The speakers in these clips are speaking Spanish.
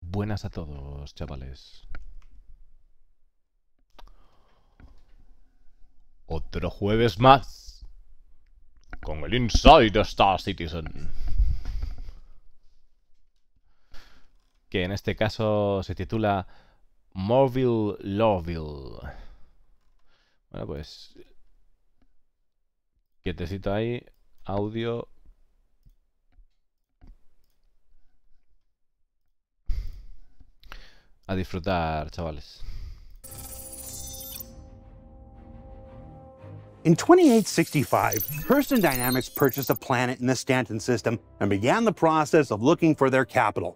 Buenas a todos, chavales. Otro jueves más con el Inside Star Citizen, que en este caso se titula Morville Lorville. Bueno, pues quietecito ahí, audio. A disfrutar, chavales. In 2865, Hurston Dynamics purchased a planet in the Stanton system and began the process of looking for their capital.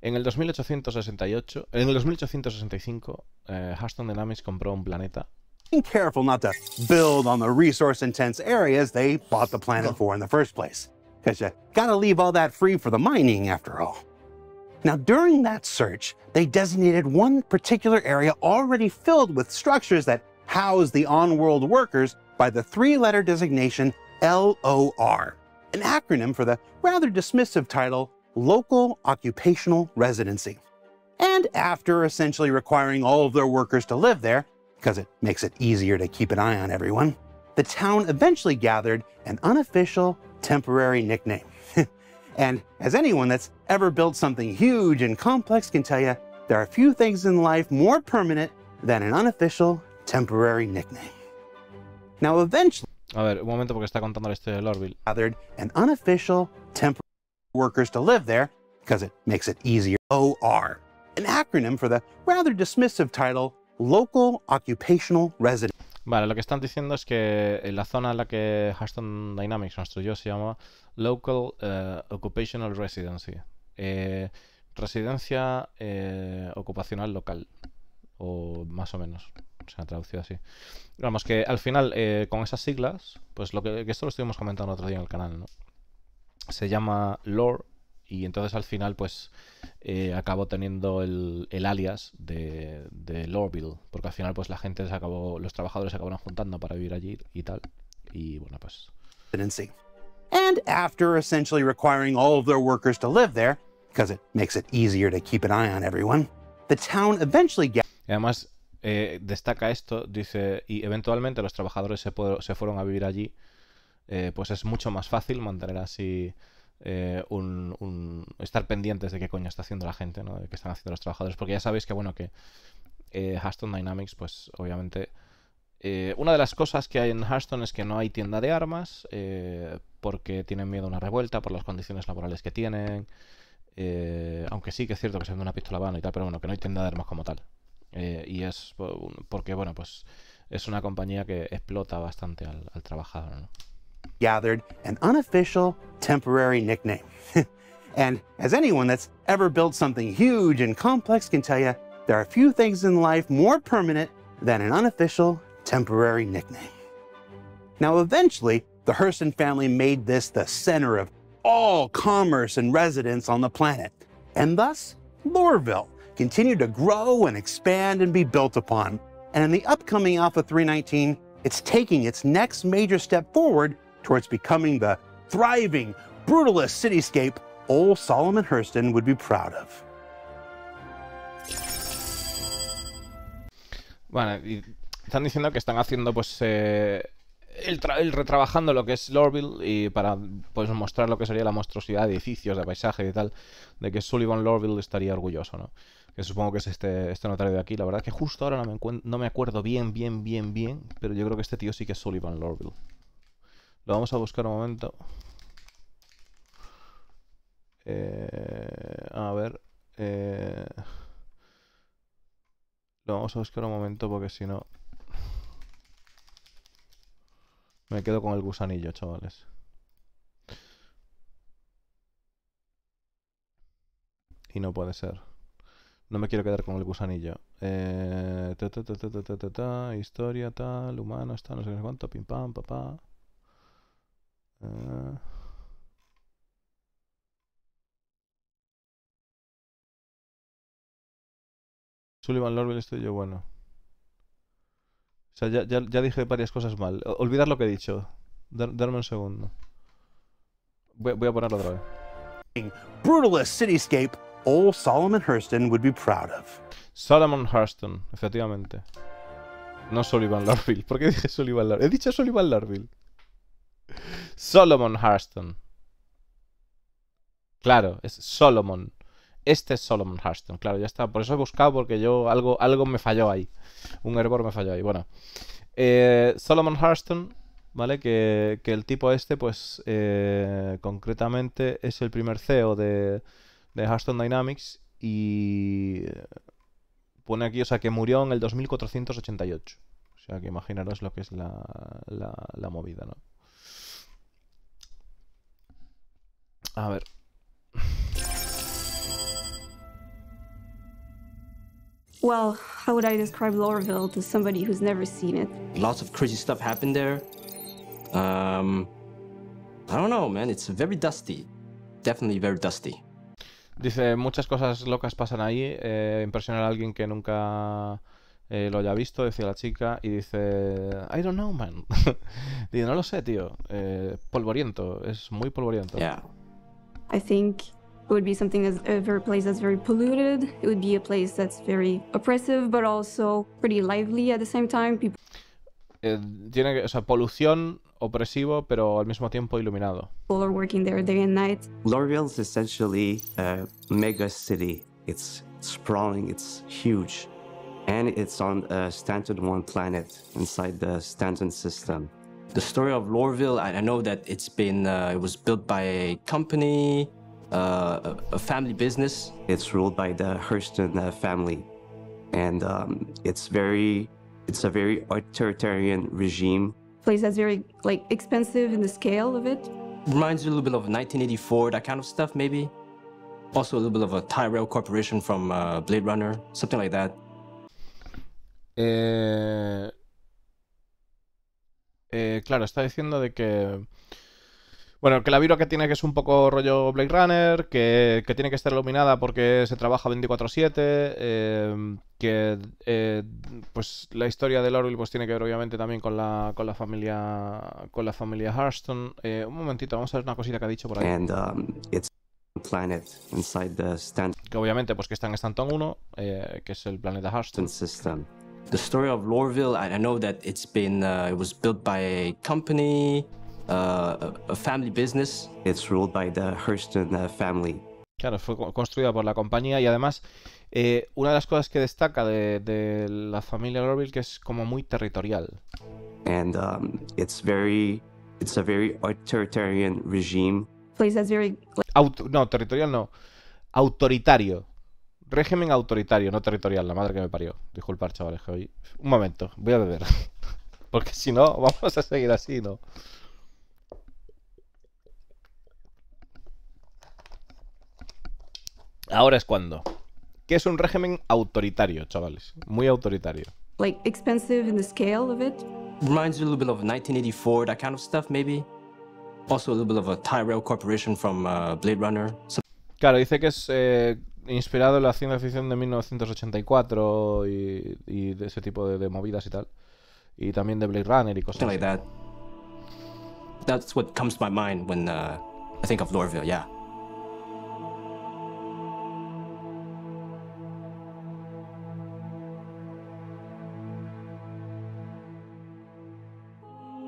En el 2868, en el 2865, Hurston Dynamics compró un planeta. Being careful not to build on the resource-intense areas they bought the planet for in the first place, because you gotta leave all that free for the mining after all. Now, during that search, they designated one particular area already filled with structures that house the on-world workers by the three-letter designation LOR, an acronym for the rather dismissive title Local Occupational Residency. And after essentially requiring all of their workers to live there, because it makes it easier to keep an eye on everyone, the town eventually gathered an unofficial temporary nickname. And as anyone that's ever built something huge and complex can tell you, there are few things in life more permanent than an unofficial temporary nickname. Now eventually, A ver, un momento porque está contando la historia de Lorville. Gathered an unofficial temporary workers to live there because it makes it easier. OR, an acronym for the rather dismissive title Local Occupational Resident. Vale, lo que están diciendo es que en la zona en la que Hurston Dynamics construyó se llama Local Occupational Residency. Residencia ocupacional local. O más o menos. Se ha traducido así. Vamos, que al final, con esas siglas, pues lo que esto lo estuvimos comentando otro día en el canal, ¿no? Se llama LOR. Y entonces al final, pues, acabó teniendo el alias de Lorville. Porque al final, pues, la gente se acabó, los trabajadores se acabaron juntando para vivir allí y tal. Y bueno, pues. And after essentially requiring all of their workers to live there, because it makes it easier to keep an eye on everyone, the town eventually Y además, destaca esto, dice, y eventualmente los trabajadores se fueron a vivir allí. Pues es mucho más fácil mantener así. Estar pendientes de qué coño está haciendo la gente, ¿no? De qué están haciendo los trabajadores, porque ya sabéis que bueno que Hurston Dynamics, pues obviamente una de las cosas que hay en Hurston es que no hay tienda de armas, porque tienen miedo a una revuelta por las condiciones laborales que tienen, aunque sí que es cierto que se vende una pistola Habano y tal, pero bueno, que no hay tienda de armas como tal, y es porque bueno, pues es una compañía que explota bastante al trabajador, ¿no? Gathered an unofficial temporary nickname. And as anyone that's ever built something huge and complex can tell you, there are few things in life more permanent than an unofficial temporary nickname. Now eventually, the Hurston family made this the center of all commerce and residence on the planet. And thus, Lorville continued to grow and expand and be built upon. And in the upcoming Alpha 319, it's taking its next major step forward towards becoming the thriving, brutalist cityscape old Solomon Hurston would be proud of. Bueno, y están diciendo que están haciendo pues retrabajando lo que es Lorville y para pues mostrar lo que sería la monstruosidad de edificios, de paisaje y tal, de que Sullivan Lorville estaría orgulloso, ¿no? Que supongo que es este notario de aquí. La verdad es que justo ahora no me acuerdo bien, pero yo creo que este tío sí que es Sullivan Lorville. Lo vamos a buscar un momento. A ver. Lo vamos a buscar un momento porque si no me quedo con el gusanillo, chavales. Y no puede ser. No me quiero quedar con el gusanillo. Historia, tal, humanos, tal, no sé qué cuánto, pim pam, papá. Sullivan, Lorville, estoy yo bueno. O sea, ya dije varias cosas mal. Olvidad lo que he dicho. Darme un segundo. Voy a ponerlo otra vez. Brutalist cityscape old Solomon Hurston would be proud of. Solomon Hurston, efectivamente. No Sullivan Lorville. ¿Por qué dije Sullivan Lorville? He dicho Sullivan Lorville. Solomon Hurston. Claro, es Solomon. Este es Solomon Hurston. Claro, ya está. Por eso he buscado, porque yo algo me falló ahí. Un error me falló ahí. Bueno. Solomon Hurston, ¿vale? Que el tipo este, pues, concretamente es el primer CEO de Hurston Dynamics y pone aquí, o sea, que murió en el 2488. O sea, que imaginaros lo que es la movida, ¿no? A ver. Well, how would I describe Lorville to somebody who's never seen it? Lots of crazy stuff happened there. I don't know, man. It's very dusty. Definitely very dusty. Dice, muchas cosas locas pasan ahí. Impresionar a alguien que nunca lo haya visto, decía la chica. Y dice, I don't know, man. Dice, no lo sé, tío. Polvoriento. Es muy polvoriento. Yeah. I think it would be something that's a very place that's very polluted. It would be a place that's very oppressive, but also pretty lively at the same time. People Tiene, o sea, polución, opresivo, pero al mismo tiempo iluminado. are working there day and night. Lorville is essentially a mega city. It's sprawling, it's huge, and it's on a Stanton 1 planet inside the Stanton system. The story of Lorville, I know that it's been, it was built by a company, a family business. It's ruled by the Hurston family, and it's a very authoritarian regime. Place that's very like expensive in the scale of it. Reminds you a little bit of 1984, that kind of stuff, maybe. Also a little bit of a Tyrell Corporation from Blade Runner, something like that. Claro, está diciendo de que... Bueno, que la vibra que tiene que es un poco rollo Blade Runner, que tiene que estar iluminada porque se trabaja 24/7, pues la historia de Lorville pues tiene que ver obviamente también con la familia Hurston. Un momentito, vamos a ver una cosita que ha dicho por ahí. And it's a planet inside the Stanton Que obviamente pues que está en Stanton 1, que es el planeta Hurston. system. The story of Lorville, I know that it's been, it was built by a company, a family business. It's ruled by the Hurston family. Claro, fue construida por la compañía y además una de las cosas que destaca de la familia Lorville que es como muy territorial. And it's a very authoritarian regime. Place that's very No, territorial no. Autoritario. Régimen autoritario, no territorial. La madre que me parió. Disculpad, chavales, que hoy... Un momento, voy a beber. Porque si no, vamos a seguir así, ¿no? Ahora es cuando. Que es un régimen autoritario, chavales. Muy autoritario. like expensive in the scale of it. Reminds you a little bit of 1984, that kind of stuff, maybe. Also a little bit of a Tyrell Corporation from Blade Runner. Claro, dice que es inspirado en la ciencia ficción de 1984 y de ese tipo de movidas y tal. Y también de Blade Runner y cosas Something así. like that. That's what comes to my mind when I think of Lorville, yeah.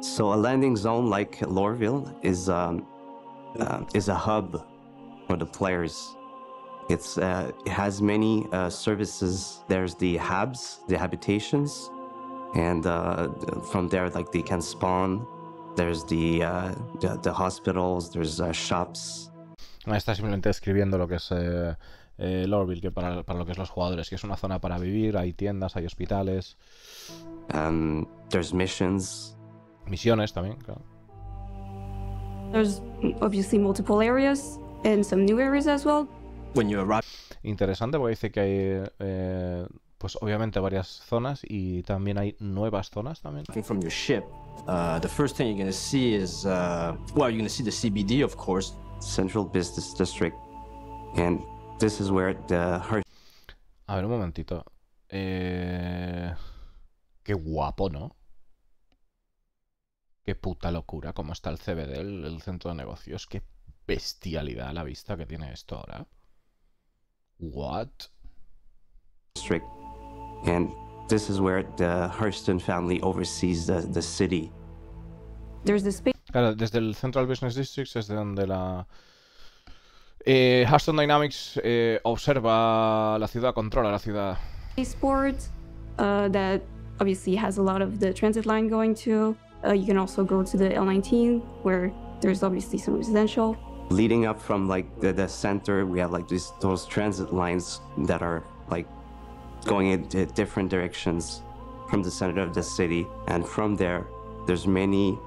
So a landing zone like Lorville is a hub for the players. It has many services. There's the habs, the habitations, and from there, like they can spawn. There's the hospitals. There's shops. Está simplemente describiendo lo que es Lorville, que para lo que es los jugadores, que es una zona para vivir, hay tiendas, hay hospitales. There's missions. Misiones también, claro. There's obviously multiple areas and some new areas as well. When you arrive Interesante porque dice que hay, pues obviamente varias zonas y también hay nuevas zonas también. from your ship, the first thing you're going to see is, well, you're going to see the CBD, of course. Central Business District, and this is where the A ver, un momentito. Qué guapo, ¿no? Qué puta locura cómo está el CBD, el centro de negocios. Qué bestialidad a la vista que tiene esto ahora. What? District, and this is where the Hurston family oversees the city. There's the Claro, desde el Central Business District es de donde la Hurston Dynamics observa la ciudad, controla la ciudad. spaceport that obviously has a lot of the transit line going to. You can also go to the L19 where there's obviously some residential. Leading up from like the center, we have like those transit lines that are like going in different directions from the center of the city, and from there there's many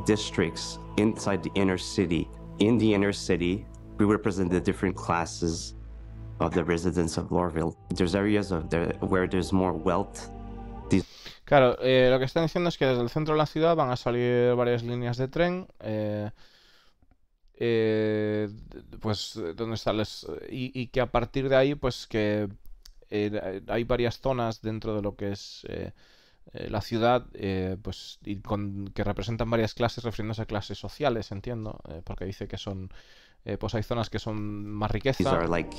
districts inside the inner city. In the inner city, we represent the different classes of the residents of Lorville. There's areas where there's more wealth. Claro, lo que están diciendo es que desde el centro de la ciudad van a salir varias líneas de tren, pues donde sales y que a partir de ahí, pues que hay varias zonas dentro de lo que es la ciudad, pues que representan varias clases, refiriéndose a clases sociales, entiendo, porque dice que son, pues hay zonas que son más riqueza. These are like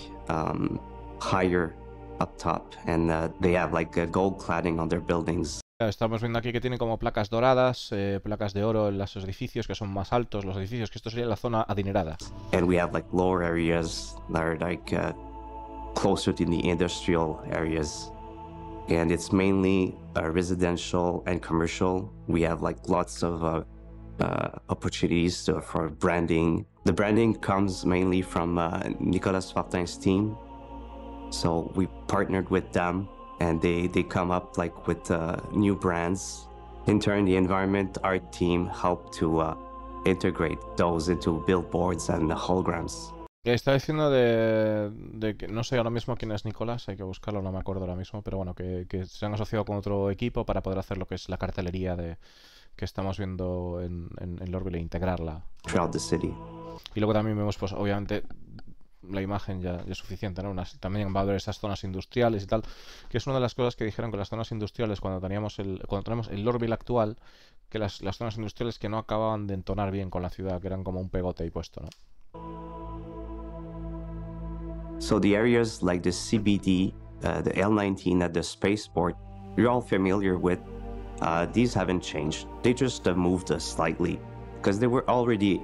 higher up top, and they have like a gold cladding on their buildings. Estamos viendo aquí que tienen como placas doradas, placas de oro en los edificios que son más altos, los edificios, que esto sería la zona adinerada. And we have like lower areas that are like closer to the industrial areas. And it's mainly residential and commercial. We have like lots of opportunities for branding. The branding comes mainly from Nicolas Fortin's team. So we partnered with them, and they come up like with new brands. In turn, the environment art team helped to integrate those into billboards and holograms. Está diciendo de que no sé ahora mismo quién es Nicolás, hay que buscarlo, no me acuerdo ahora mismo, pero bueno, que se han asociado con otro equipo para poder hacer lo que es la cartelería que estamos viendo en Lorville e integrarla. Throughout the city. Y luego también vemos, pues obviamente, la imagen ya es suficiente, ¿no? También va a haber esas zonas industriales y tal, que es una de las cosas que dijeron que las zonas industriales, cuando tenemos el Lorville actual, que las zonas industriales que no acababan de entonar bien con la ciudad, que eran como un pegote ahí puesto, ¿no? So the areas like the CBD, the L19 at the spaceport, you're all familiar with. These haven't changed. They just moved slightly because they were already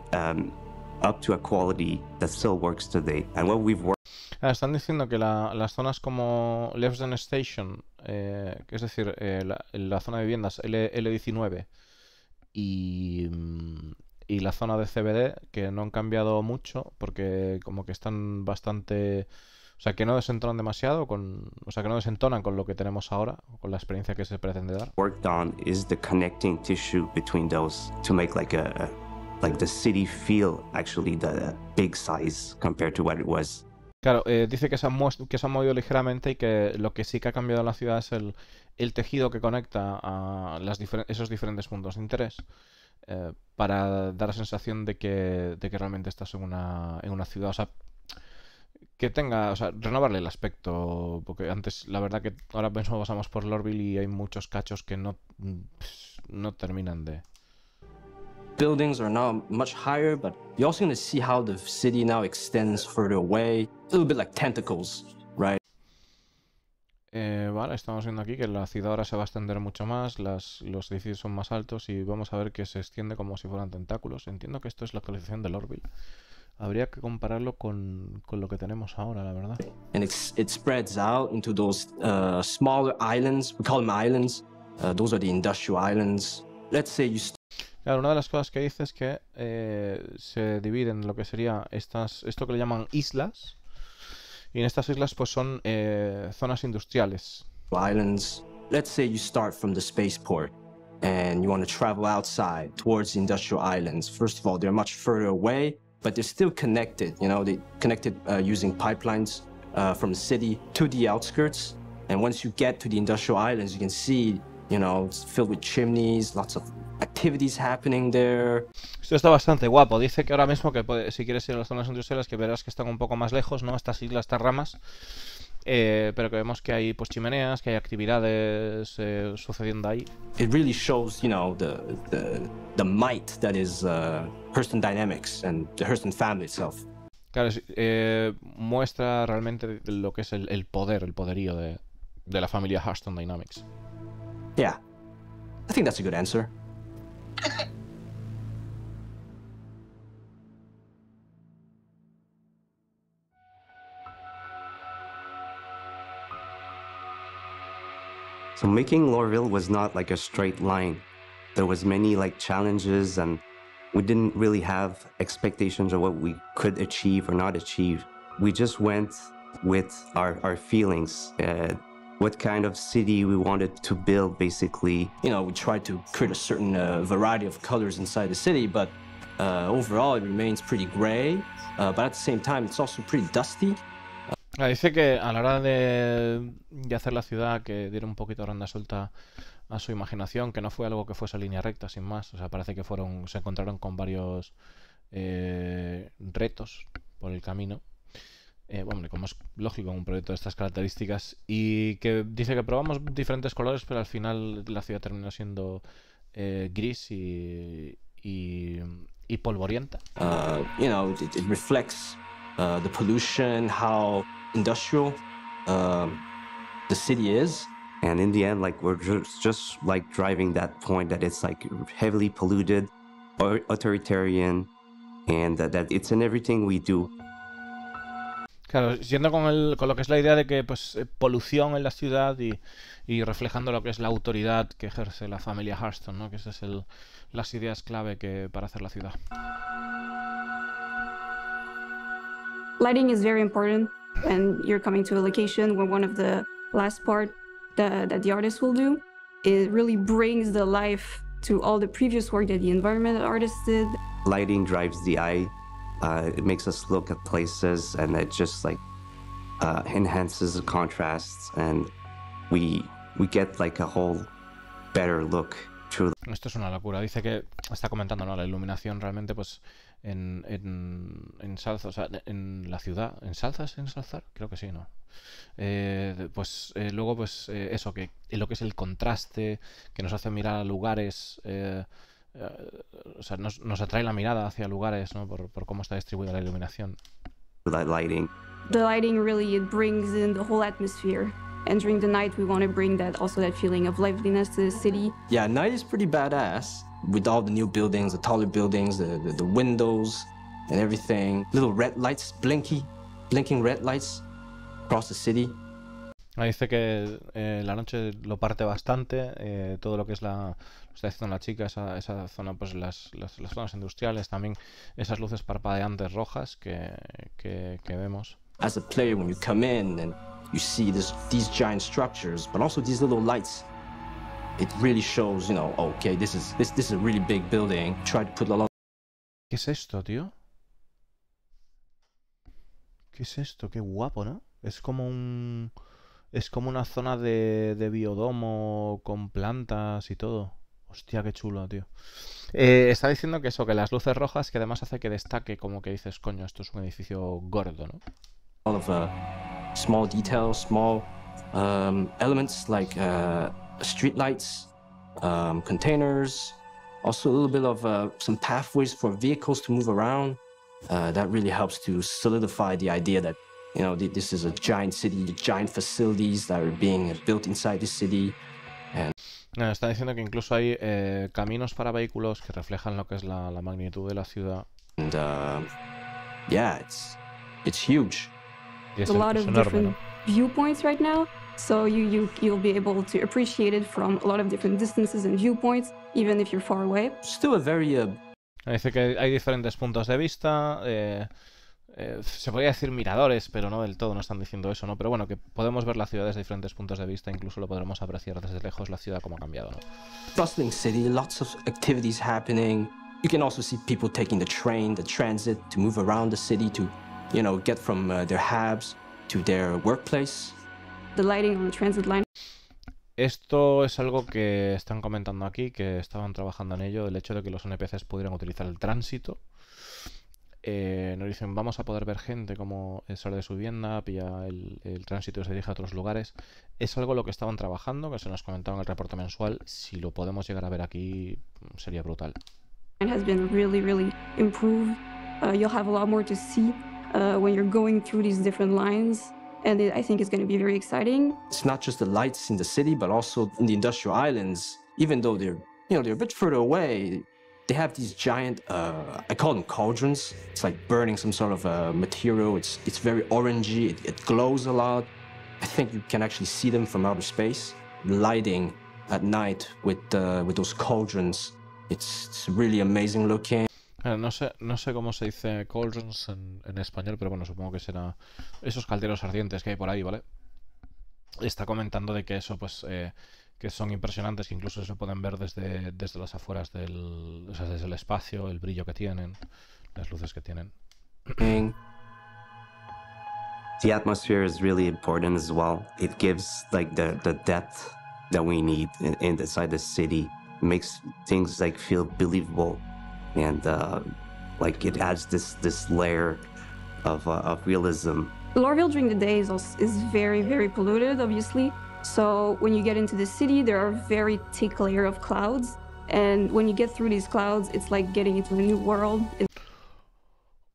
up to a quality that still works today. And what we've worked. Están diciendo que las zonas como Levesden Station, que es decir, la zona de viviendas L19 y la zona de CBD, que no han cambiado mucho porque como que están bastante, o sea, que no desentonan demasiado o sea, que no desentonan con lo que tenemos ahora, con la experiencia que se pretende dar. Worked on is the connecting tissue between those to make like the city feel actually the big size compared to what it was. Claro, dice que se han movido ligeramente y que lo que sí que ha cambiado en la ciudad es el tejido que conecta a esos diferentes puntos de interés. Para dar la sensación de que realmente estás en una ciudad, o sea, que tenga, o sea, renovarle el aspecto, porque antes, la verdad que ahora mismo pasamos por Lorville y hay muchos cachos que no terminan de... Buildings are now much higher, but you're also going to see how the city now extends further away, a little bit like tentacles, right? Vale, estamos viendo aquí que la ciudad ahora se va a extender mucho más, los edificios son más altos y vamos a ver que se extiende como si fueran tentáculos. Entiendo que esto es la actualización de Lorville. Habría que compararlo con lo que tenemos ahora, la verdad. And it spreads out into those smaller islands. We call them islands. Those are the industrial islands. Let's say you... Claro, una de las cosas que dice es que se dividen en lo que sería esto que le llaman islas. Y en estas islas pues son zonas industriales. Islands. Let's say you start from the spaceport and you want to travel outside towards the industrial islands. First of all, they're much further away, but they're still connected. You know, they connected using pipelines from the city to the outskirts. And once you get to the industrial islands, you can see, you know, it's filled with chimneys, lots of activities happening there. Esto está bastante guapo. Dice que ahora mismo que si quieres ir a las zonas industriales, que verás que están un poco más lejos, ¿no? Estas islas, estas ramas. pero que vemos que hay pues chimeneas, que hay actividades sucediendo ahí. It really shows, you know, the might that is Hurston Dynamics and the Hurston family itself. Claro, muestra realmente lo que es el poder, el poderío de la familia Hurston Dynamics. Yeah, I think that's a good answer. So making Lorville was not like a straight line. There was many like challenges, and we didn't really have expectations of what we could achieve or not achieve. We just went with our feelings, what kind of city we wanted to build, basically. You know, we tried to create a certain variety of colors inside the city, but overall it remains pretty gray, but at the same time it's also pretty dusty. Dice que a la hora de hacer la ciudad, que diera un poquito rienda suelta a su imaginación, que no fue algo que fuese línea recta, sin más. O sea, parece que se encontraron con varios retos por el camino. Bueno, como es lógico en un proyecto de estas características. Y que dice que probamos diferentes colores, pero al final la ciudad terminó siendo gris y polvorienta. You know, it reflects the pollution, how industrial the city is. And in the end, like, we're just like driving that point that it's like heavily polluted or authoritarian, and that it's in everything we do. Claro, siendo con lo que es la idea de que pues polución en la ciudad y reflejando lo que es la autoridad que ejerce la familia Hurston, ¿no? Que esas es las ideas clave para hacer la ciudad. Lighting is very important when you're coming to a location, where one of the last part that the artist will do, it really brings the life to all the previous work that the environmental artist did. Lighting drives the eye. It makes us look at places, and it just like enhances the contrasts, and we get like a whole better look to. Esto es una locura. Dice que está comentando, ¿no? La iluminación realmente, pues en Salza, o sea, en la ciudad. ¿En Salza es ensalzar? Creo que sí, ¿no? Luego, pues eso, que lo que es el contraste, que nos hace mirar a lugares. O sea, nos atrae la mirada hacia lugares, ¿no? Por cómo está distribuida la iluminación. That lighting. The lighting really, it brings in the whole atmosphere. And during the night, we want to bring that feeling of liveliness to the city. Yeah, night is pretty badass with all the new buildings, the taller buildings, the windows and everything. Little red lights, blinking red lights across the city. Dice que la noche lo parte bastante, todo lo que es lo está diciendo la chica, esa zona, pues las zonas industriales, también esas luces parpadeantes rojas que vemos. As a player, when you come in and you see these giant structures, but also these little lights, it really shows, you know, okay, this is a really big building. Try to put a lot. ¿Qué es esto, tío? ¿Qué es esto? Qué guapo, ¿no? Es como una zona de biodomo con plantas y todo. Hostia, qué chulo, tío. Está diciendo que que las luces rojas, que además hace que destaque, como que dices, coño, esto es un edificio gordo, ¿no? All of small details, small elements like street lights, containers, also a little bit of some pathways for vehicles to move around. That really helps to solidify the idea that, you know, this is a giant city, giant facilities that are being built inside the city. And está diciendo que incluso hay caminos para vehículos que reflejan lo que es la magnitud de la ciudad. And yeah, it's huge. There's a lot of different viewpoints right now, so you'll be able to appreciate it from a lot of different distances and viewpoints, even if you're far away. Still a very Dice que hay diferentes puntos de vista, se podría decir miradores, pero no del todo, no están diciendo eso, ¿no? Pero bueno, que podemos ver la ciudad desde diferentes puntos de vista, incluso lo podremos apreciar desde lejos la ciudad como ha cambiado, ¿no? Bustling city, lots of activities happening. You can also see people taking the train, the transit to move around the city to, you know, get from their hubs to their workplace. The lighting on the transit line. Esto es algo que están comentando aquí, que estaban trabajando en ello, el hecho de que los NPCs pudieran utilizar el tránsito. nos dicen, vamos a poder ver gente como sale de su vivienda, pilla el tránsito y se dirige a otros lugares. Es algo lo que estaban trabajando, que se nos comentaba en el reporte mensual. Si lo podemos llegar a ver aquí, sería brutal. It has been really, really improved. You'll have a lot more to see when you're going through these different lines. And I think it's going to be very exciting. It's not just the lights in the city, but also in the industrial islands. Even though they're a bit further away, they have these giant, I call them cauldrons. It's like burning some sort of material. It's very orangey. It glows a lot. I think you can actually see them from outer space, lighting at night with those cauldrons. It's really amazing looking. No sé cómo se dice cauldrons en español, pero bueno, supongo que será esos calderos ardientes que hay por ahí, ¿vale? Está comentando de que eso, pues, que son impresionantes, que incluso se pueden ver desde las afueras o sea, desde el espacio, el brillo que tienen, las luces que tienen. The atmosphere is really important as well. It gives like the depth that we need inside the city. It makes things like feel believable, and like it adds this layer of realism. Lorville during the day is very, very polluted, obviously. So when you get into the city, there are very thick layer of clouds. And when you get through these clouds, it's like getting into a new world.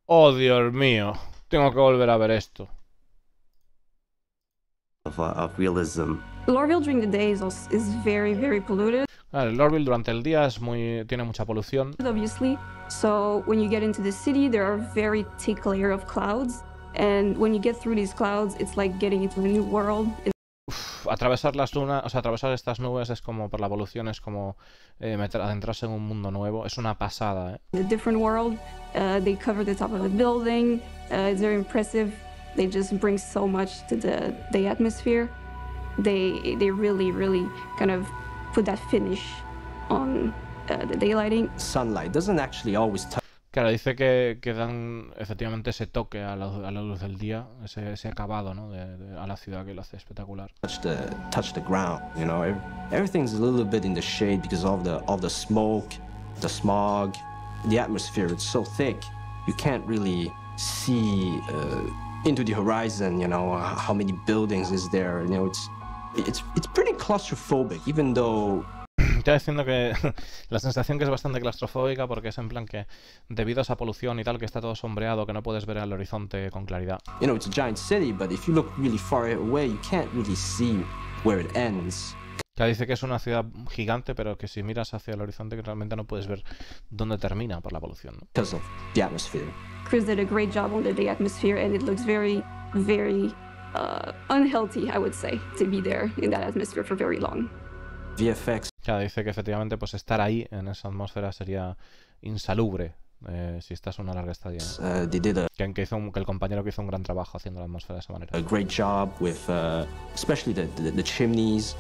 ¡Oh, Dios mío! Tengo que volver a ver esto. Of realism. Lorville during the day is very, very polluted. Lorville durante el día tiene mucha polución. Obviously. So when you get into the city, there are very thick layer of clouds. And when you get through these clouds, it's like getting into a new world. Atravesar las lunas, o sea, atravesar estas nubes es como, por la evolución, es como adentrarse en un mundo nuevo. Es una pasada, A different world. They cover the top of the building. It's very impressive. They just bring so much to the atmosphere. They really, really kind of put that finish on the daylighting. Sunlight doesn't actually always touch. Claro, dice que dan efectivamente ese toque a la luz del día, ese acabado, ¿no? A la ciudad, que lo hace espectacular. Touch the ground, you know. Everything's a little bit in the shade because of the smoke, the smog, the atmosphere. It's so thick, you can't really see into the horizon. You know, how many buildings is there? You know, it's pretty claustrophobic, even though. Estaba diciendo que la sensación que es bastante claustrofóbica, porque es en plan que debido a esa polución y tal, que está todo sombreado, que no puedes ver el horizonte con claridad. You know, it's a giant city, but if you look really far away, you can't really see where it ends. Que dice que es una ciudad gigante, pero que si miras hacia el horizonte, que realmente no puedes ver dónde termina por la polución, ¿no? Because of the atmosphere. Chris did a great job on the atmosphere, and it looks very, very unhealthy, I would say, to be there in that atmosphere for very long. VFX. Claro, dice que efectivamente pues estar ahí en esa atmósfera sería insalubre si estás una larga estadía, ¿no? Que el compañero que hizo un gran trabajo haciendo la atmósfera de esa manera. A great job with especially the chimneys,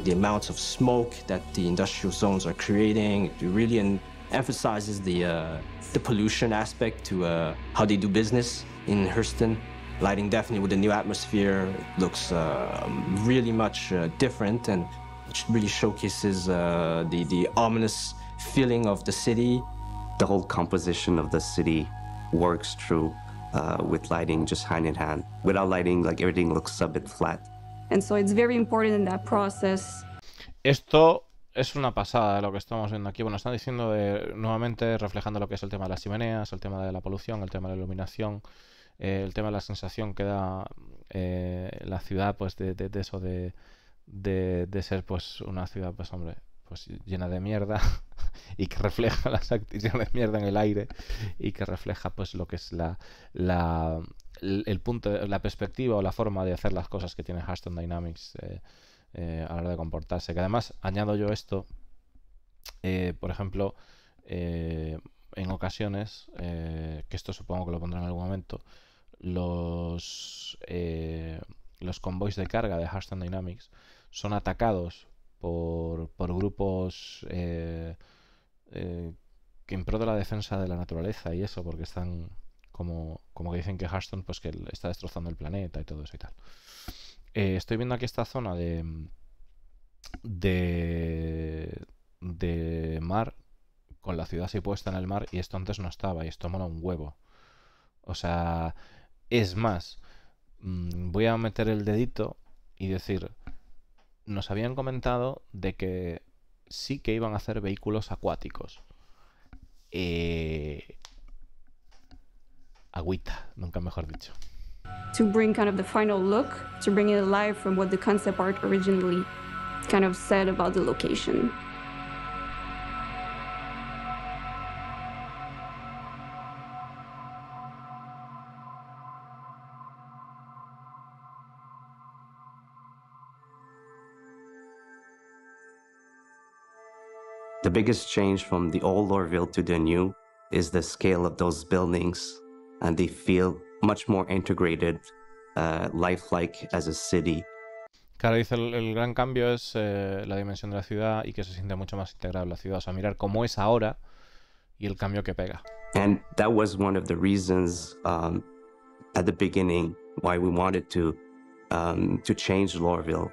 the amounts of smoke that the industrial zones are creating. It really emphasizes the pollution aspect to how they do business in Hurston. Lighting definitely with the new atmosphere looks really much different, and it really showcases the ominous feeling of the city. The whole composition of the city works through with lighting just hand in hand. Without lighting, like everything looks a bit flat. And so it's very important in that process. Esto es una pasada lo que estamos viendo aquí. Bueno, están diciendo nuevamente reflejando lo que es el tema de las chimeneas, el tema de la polución, el tema de la iluminación, el tema de la sensación que da la ciudad, pues de eso de ser pues una ciudad, pues hombre, pues llena de mierda y que refleja llena de mierda en el aire y que refleja pues lo que es el punto, la perspectiva o la forma de hacer las cosas que tiene Hearthstone Dynamics a la hora de comportarse. Que además añado yo esto, por ejemplo, en ocasiones, que esto supongo que lo pondrán en algún momento, los convoys de carga de Hearthstone Dynamics son atacados por grupos que en pro de la defensa de la naturaleza y eso, porque están como que dicen que Hearthstone pues que está destrozando el planeta y todo eso y tal. Estoy viendo aquí esta zona de mar, con la ciudad así puesta en el mar, y esto antes no estaba, y esto mola un huevo. O sea, es más, voy a meter el dedito y decir, nos habían comentado de que sí que iban a hacer vehículos acuáticos. Agüita, nunca mejor dicho. To bring kind of the final look, to bring it alive from what the concept art originally kind of said about the location. The biggest change from the old Lorville to the new is the scale of those buildings, and they feel much more integrated, lifelike as a city. Claro, dice el gran cambio es la dimensión de la ciudad y que se siente mucho más integrada la ciudad. O sea, mirar cómo es ahora y el cambio que pega. And that was one of the reasons at the beginning why we wanted to change Lorville,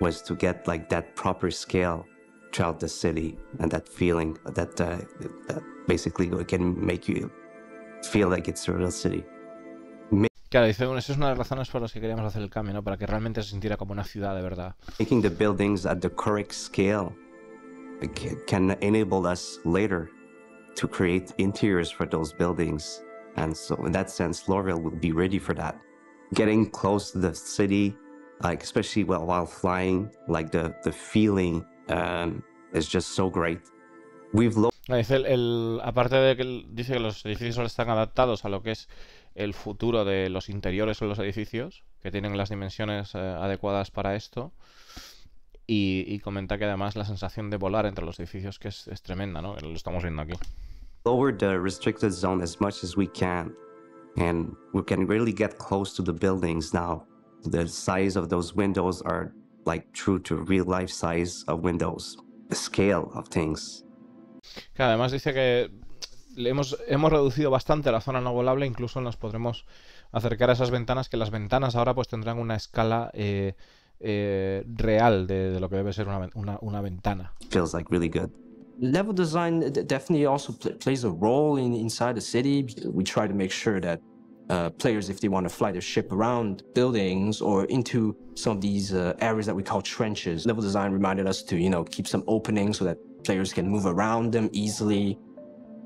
was to get like that proper scale throughout the city and that feeling that basically can make you feel like it's a real city. Claro, dice, esa es una de las razones por las que queríamos hacer el cambio, ¿no? Para que realmente se sintiera como una ciudad de verdad. Making the buildings at the correct scale can enable us later to create interiors for those buildings. And so in that sense, Lorville will be ready for that. Getting close to the city, like especially while flying, like the feeling is just so great. Dice aparte de que dice que los edificios ahora están adaptados a lo que es el futuro de los interiores de los edificios, que tienen las dimensiones adecuadas para esto, y comenta que además la sensación de volar entre los edificios que es tremenda, ¿no? Lo estamos viendo aquí. Lower the restricted zone as much as we can, and we can really get close to the buildings now. The size of those windows are like true to real life size of windows, the scale of things. Que además dice que hemos reducido bastante la zona no volable, incluso nos podremos acercar a esas ventanas, que las ventanas ahora pues tendrán una escala real de lo que debe ser una ventana. Feels like really good. Level design definitely also plays a role inside the city. We try to make sure that players, if they want to fly their ship around buildings or into some of these areas that we call trenches, level design reminded us to, keep some openings so that players can move around them easily.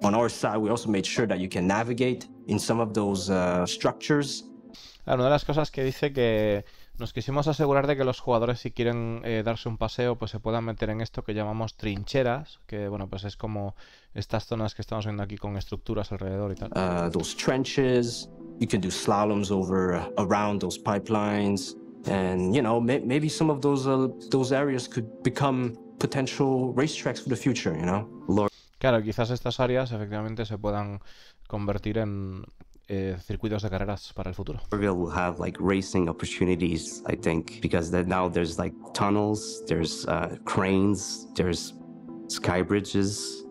On our side, we also made sure that you can navigate in some of those structures. Claro, una de las cosas que dice que nos quisimos asegurar de que los jugadores, si quieren darse un paseo, pues se puedan meter en esto que llamamos trincheras, que bueno, pues es como estas zonas que estamos viendo aquí con estructuras alrededor y tal. Those trenches, you can do slaloms around those pipelines, and maybe some of those areas could become potential racetracks for the future. Claro, quizás estas áreas efectivamente se puedan convertir en circuitos de carreras para el futuro. Morville will have like racing opportunities, I think, because now there's like tunnels, there's cranes, there's sky bridges,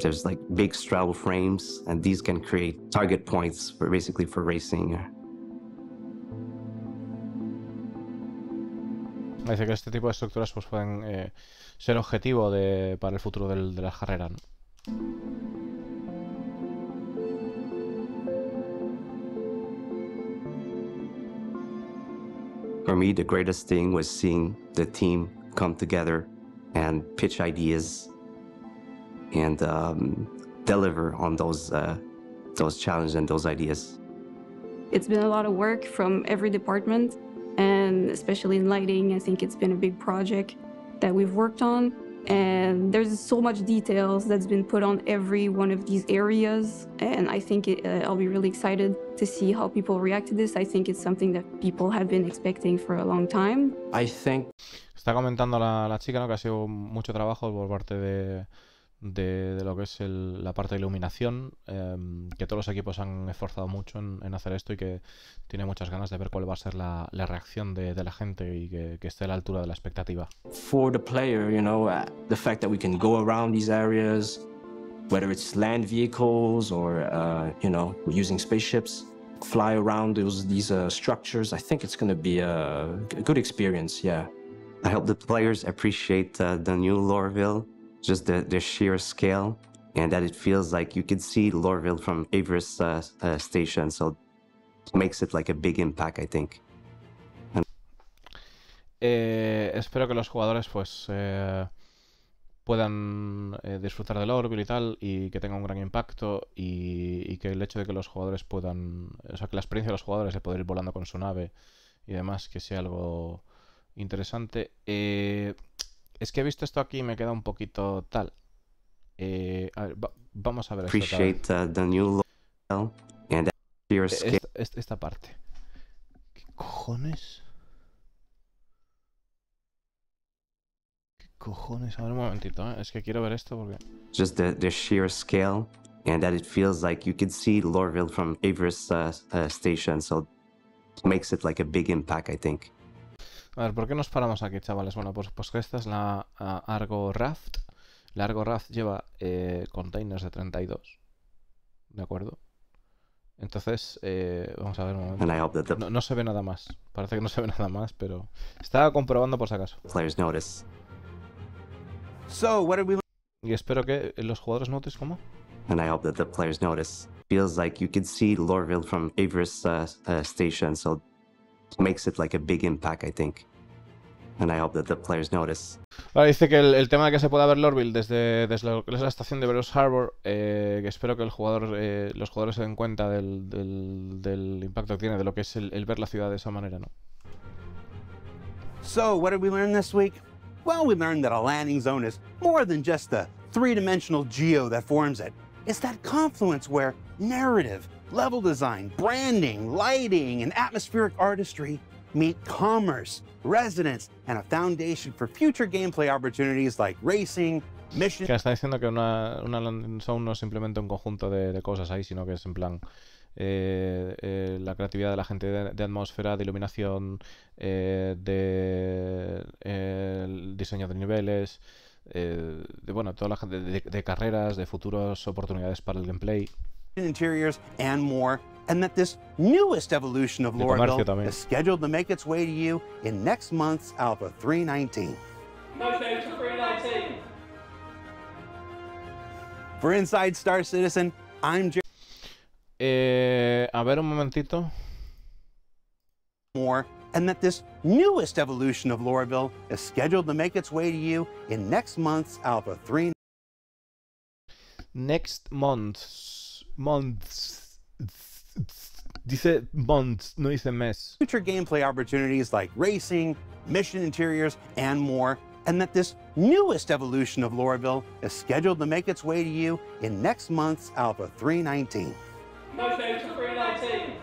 there's like big straddle frames, and these can create target points for racing. Dice que este tipo de estructuras pues pueden ser objetivo para el futuro de las carreras, ¿no? For me, the greatest thing was seeing the team come together and pitch ideas and deliver on those challenges and those ideas. It's been a lot of work from every department, and especially in lighting, I think it's been a big project that we've worked on. And there's so much details that's been put on every one of these areas, and I think I'll be really excited to see how people react to this. I think it's something that people have been expecting for a long time. I think... Está comentando la chica, ¿no? Que ha sido mucho trabajo por parte de lo que es la parte de iluminación, que todos los equipos han esforzado mucho en hacer esto y que tiene muchas ganas de ver cuál va a ser la reacción de la gente y que esté a la altura de la expectativa. For the player, the fact that we can go around these areas, whether it's land vehicles or, we're using spaceships, fly around these structures, I think it's going to be a good experience, yeah. I hope the players appreciate the new Lorville, just the sheer scale, and that it feels like you can see Lorville from Everest Station. So makes it like a big impact, I think. Espero que los jugadores pues puedan disfrutar del Lorville y tal, y que tenga un gran impacto, y que el hecho de que los jugadores puedan, o sea, que la experiencia de los jugadores de poder ir volando con su nave y demás, que sea algo interesante. Es que he visto esto aquí y me queda un poquito tal. A ver, vamos a ver esto otra vez. Appreciate the new Lorville and your scale. Esta parte. ¿Qué cojones? Cojones, a ver un momentito, es que quiero ver esto porque... Just the sheer scale, and that it feels like you could see Lorville from Avery's station, so it makes it like a big impact, I think. A ver, ¿por qué nos paramos aquí, chavales? Bueno, pues que esta es la Argo Raft. La Argo Raft lleva containers de 32, ¿de acuerdo? Entonces, vamos a ver un momento. And I hope that the No se ve nada más, parece que no se ve nada más, pero... Estaba comprobando por si acaso. players notice. So, what did we Y espero que los jugadores noten cómo. And I hope that the players notice. Feels like you could see Lorville from Avery's station, so it makes it like a big impact, I think. And I hope that the players notice. Ahora dice que el tema de que se pueda ver Lorville desde lo que es la estación de Veros Harbor, que espero que los jugadores se den cuenta del impacto que tiene, de lo que es el ver la ciudad de esa manera, ¿no? So, what did we learn this week? Well, we learned that a landing zone is more than just the three-dimensional geo that forms it. It's that confluence where narrative, level design, branding, lighting, and atmospheric artistry meet commerce, residence, and a foundation for future gameplay opportunities like racing, mission... Que está diciendo que una landing zone no es simplemente un conjunto de cosas ahí, sino que es en plan... la creatividad de la gente de atmósfera, de iluminación, el diseño de niveles, bueno, toda la gente de carreras, de futuras oportunidades para el gameplay. Interiors and more, and that this newest evolution of Lorville is scheduled to make its way to you in next month's Alpha 319. No change to 319. For Inside Star Citizen, I'm Jerry. A ver un momentito. More, and that this newest evolution of Lorville is scheduled to make its way to you in next month's Alpha 3. Next months. Dice months, no dice mes. Future gameplay opportunities like racing, mission interiors, and more, and that this newest evolution of Lorville is scheduled to make its way to you in next month's Alpha 319. No change to 319.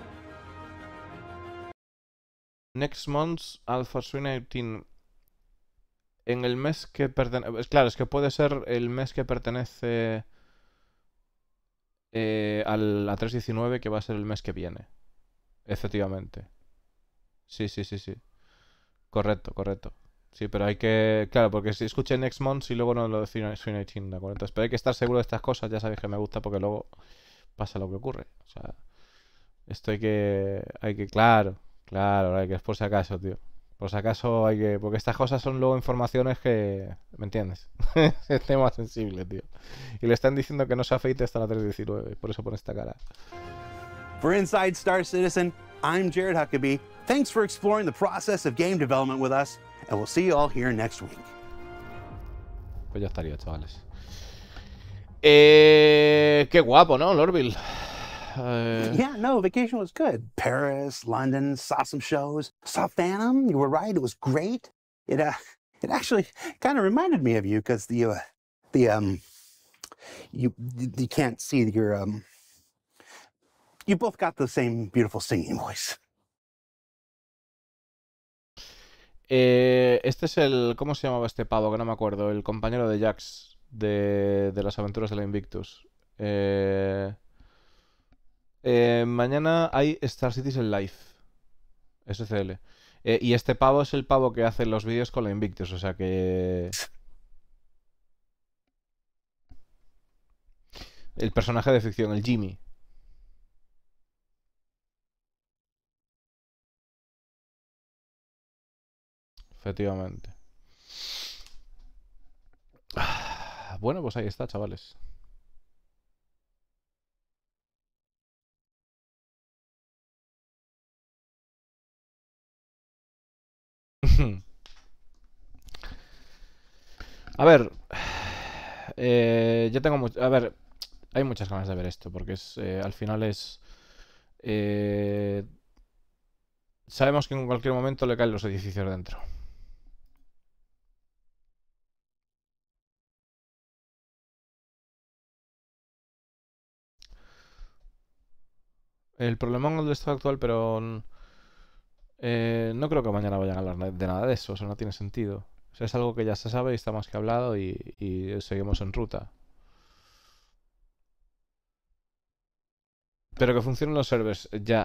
Next month's Alpha 319. En el mes que pertenece... Claro, es que puede ser el mes que pertenece a 319, que va a ser el mes que viene. Efectivamente. Sí. Correcto. Sí, pero hay que... Claro, porque si escuché Next Month y luego no lo de 319, ¿de acuerdo? Entonces, pero hay que estar seguro de estas cosas. Ya sabéis que me gusta porque luego pasa lo que ocurre. O sea, esto hay que... Claro, hay que... Por si acaso, tío. Por si acaso hay que... Porque estas cosas son luego informaciones que... ¿Me entiendes? Es tema sensible, tío. Y le están diciendo que no se afeite hasta la 319. Por eso pone esta cara. For Inside Star Citizen, I'm Jared Huckabee. Thanks for exploring the process of game development with us, and we'll see you all here next week. Pues ya estaría, chavales. Qué guapo, ¿no, Lorville? Yeah, no, vacation was good. Paris, London, saw some shows. Saw Phantom. You were right; it was great. It actually kind of reminded me of you because you can't see your you both got the same beautiful singing voice. Este es el... ¿Cómo se llamaba este pavo? Que no me acuerdo. El compañero de Jax de las aventuras de la Invictus. Mañana hay Star Citizen Live. SCL. Y este pavo es el pavo que hace los vídeos con la Invictus. O sea que... El personaje de ficción, el Jimmy. Efectivamente. Bueno, pues ahí está, chavales. A ver, yo tengo a ver, hay muchas ganas de ver esto, porque al final eh, sabemos que en cualquier momento le caen los edificios dentro. El problemón es el estado actual, pero no creo que mañana vayan a hablar de nada de eso, o sea, no tiene sentido. O sea, es algo que ya se sabe y está más que hablado y seguimos en ruta. Pero que funcionen los servers ya